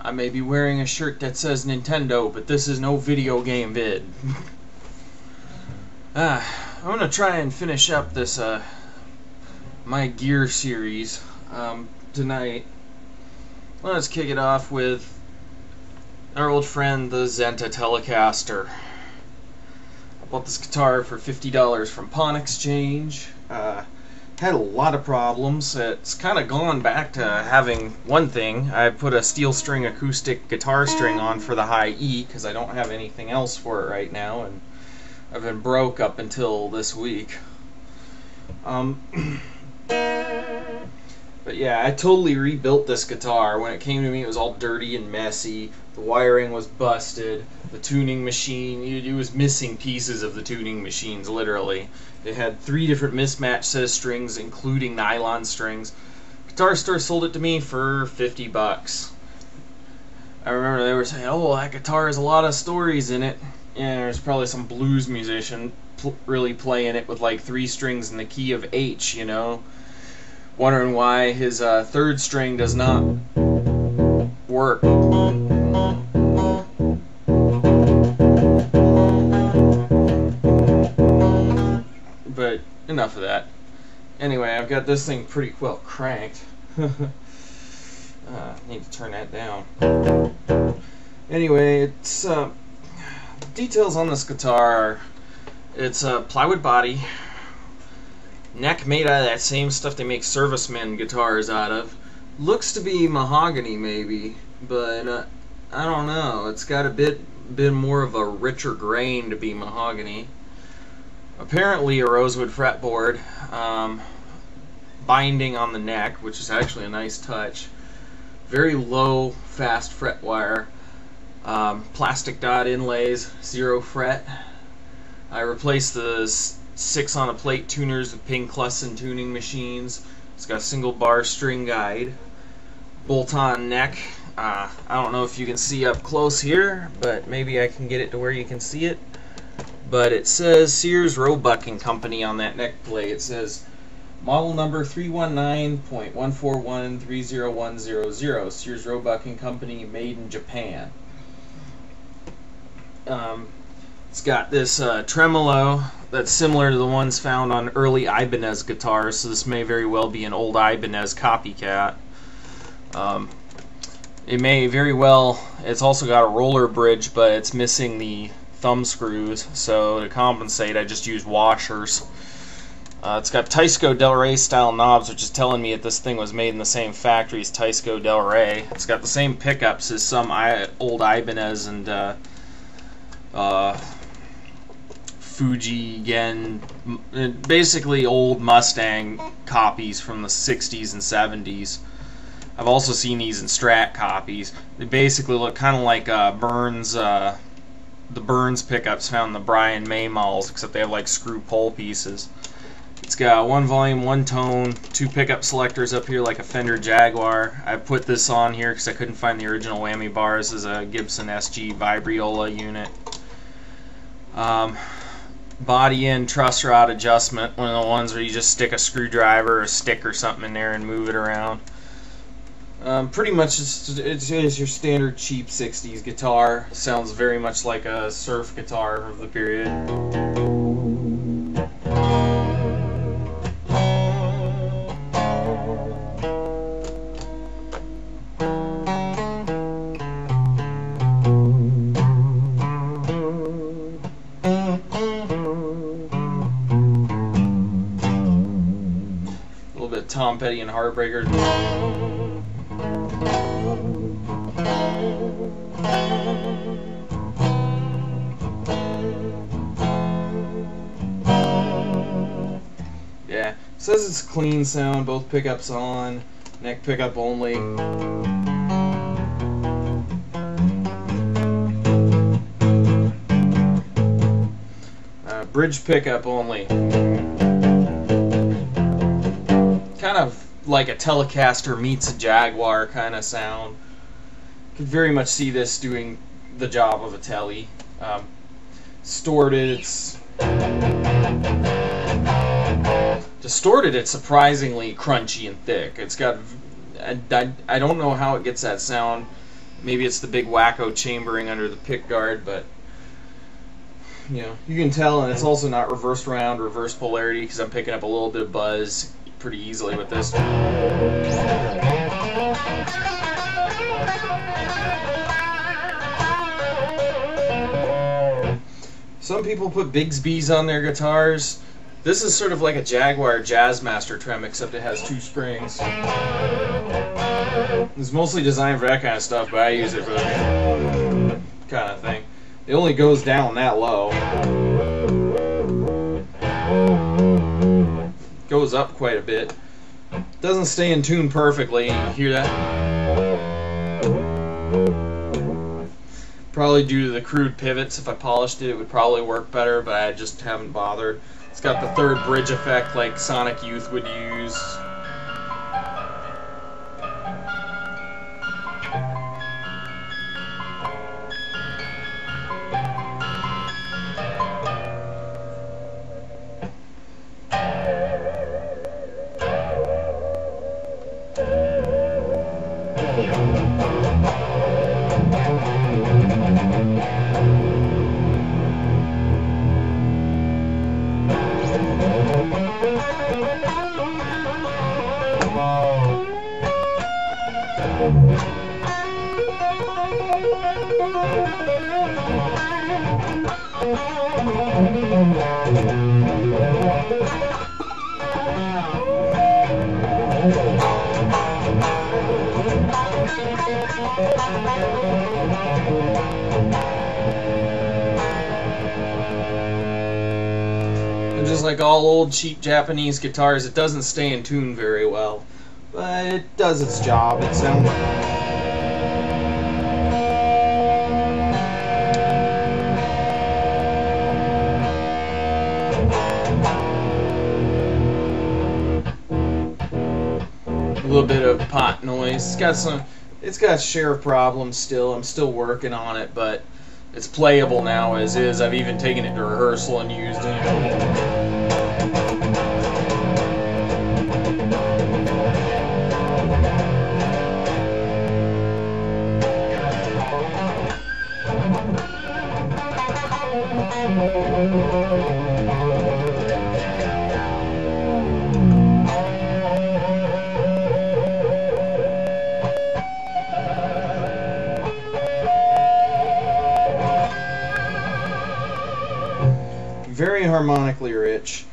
I may be wearing a shirt that says Nintendo, but this is no video game vid. I'm gonna try and finish up this my gear series tonight. Let's kick it off with our old friend, the Zenta Telecaster. I bought this guitar for $50 from Pawn Exchange. Had a lot of problems. It's kind of gone back to having one thing. I put a steel string acoustic guitar string on for the high E because I don't have anything else for it right now, and I've been broke up until this week. But yeah, I totally rebuilt this guitar. When it came to me, it was all dirty and messy. The wiring was busted. The tuning machine, it was missing pieces of the tuning machines, literally. It had 3 different mismatched set of strings, including nylon strings. Guitar store sold it to me for $50. I remember they were saying, "Oh, that guitar has a lot of stories in it." And there's probably some blues musician really playing it with like 3 strings in the key of H, you know, wondering why his 3rd string does not work. But enough of that. Anyway, I've got this thing pretty well cranked. Need to turn that down. Anyway, it's details on this guitar. It's a plywood body, neck made out of that same stuff they make servicemen guitars out of. Looks to be mahogany maybe, but I don't know. It's got a bit more of a richer grain to be mahogany. Apparently a rosewood fretboard, binding on the neck, which is actually a nice touch. Very low, fast fret wire. Plastic dot inlays, 0 fret. I replaced the 6 on a plate tuners with Ping-Klussen tuning machines. It's got a single bar string guide, bolt-on neck. I don't know if you can see up close here, but maybe I can get it to where you can see it. But it says Sears, Roebuck and Company on that neck plate. It says model number 319.1413010, Sears, Roebuck and Company, made in Japan. It's got this tremolo that's similar to the ones found on early Ibanez guitars, so this may very well be an old Ibanez copycat. It may very well, it's also got a roller bridge, but it's missing the thumb screws, so to compensate I just used washers. It's got Teisco Del Rey style knobs, which is telling me that this thing was made in the same factory as Teisco Del Rey. It's got the same pickups as some old Ibanez and Fuji Gen, basically old Mustang copies from the 60s and 70s. I've also seen these in Strat copies. They basically look kind of like the Burns pickups found in the Brian May models, except they have like screw pole pieces. It's got 1 volume, 1 tone, 2 pickup selectors up here like a Fender Jaguar. I put this on here because I couldn't find the original whammy bars as a Gibson SG Vibriola unit. Body in truss rod adjustment, one of the ones where you just stick a screwdriver or a stick or something in there and move it around. Pretty much it's your standard cheap 60s guitar. Sounds very much like a surf guitar of the period. A little bit of Tom Petty and Heartbreaker. Yeah, it says it's clean sound, both pickups on, neck pickup only. Bridge pickup only. Kind of like a Telecaster meets a Jaguar kind of sound. Could very much see this doing the job of a Tele. Distorted, it's surprisingly crunchy and thick. It's got, I don't know how it gets that sound. Maybe it's the big wacko chambering under the pick guard, but you know, you can tell, and it's also not reversed round, reverse polarity, because I'm picking up a little bit of buzz pretty easily with this. Some people put Bigsby's on their guitars. This is sort of like a Jaguar Jazzmaster trem, except it has 2 springs. It's mostly designed for that kind of stuff, but I use it for that kind of thing. It only goes down that low. Goes up quite a bit. Doesn't stay in tune perfectly. You hear that? Probably due to the crude pivots. If I polished it, it would probably work better, but I just haven't bothered. It's got the 3rd bridge effect like Sonic Youth would use. And just like all old cheap Japanese guitars, it doesn't stay in tune very well, but it does its job. It sounds a little bit of pot noise. It's got share problems still. I'm still working on it, but it's playable now as is. I've even taken it to rehearsal and used it. Very harmonically rich.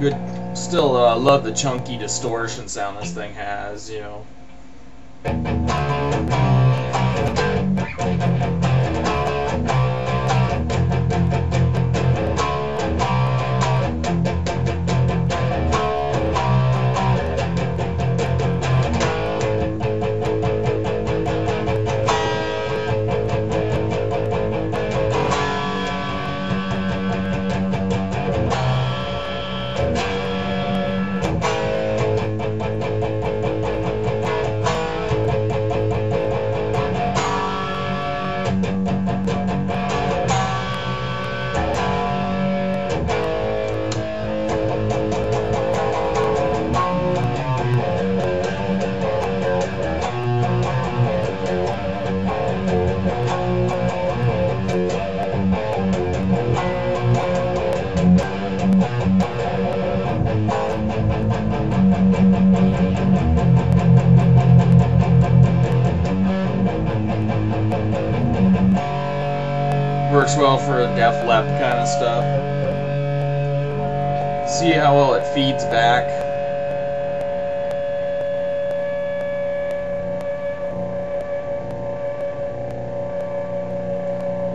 Good. Still love the chunky distortion sound this thing has, you know. Works well for Def Lep kind of stuff. See how well it feeds back.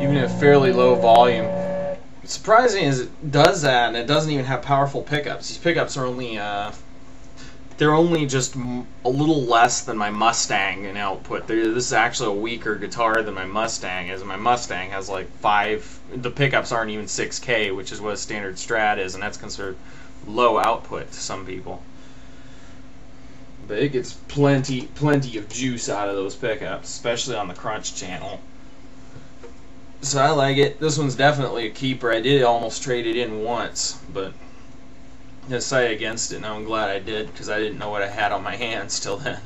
Even at fairly low volume. What's surprising is it does that, and it doesn't even have powerful pickups. These pickups are only they're only just a little less than my Mustang in output. This is actually a weaker guitar than my Mustang is. My Mustang has like 5, the pickups aren't even 6K, which is what a standard Strat is, and that's considered low output to some people. But it gets plenty of juice out of those pickups, especially on the crunch channel. So I like it. This one's definitely a keeper. I did almost trade it in once, but I decided against it, and I'm glad I did, because I didn't know what I had on my hands till then.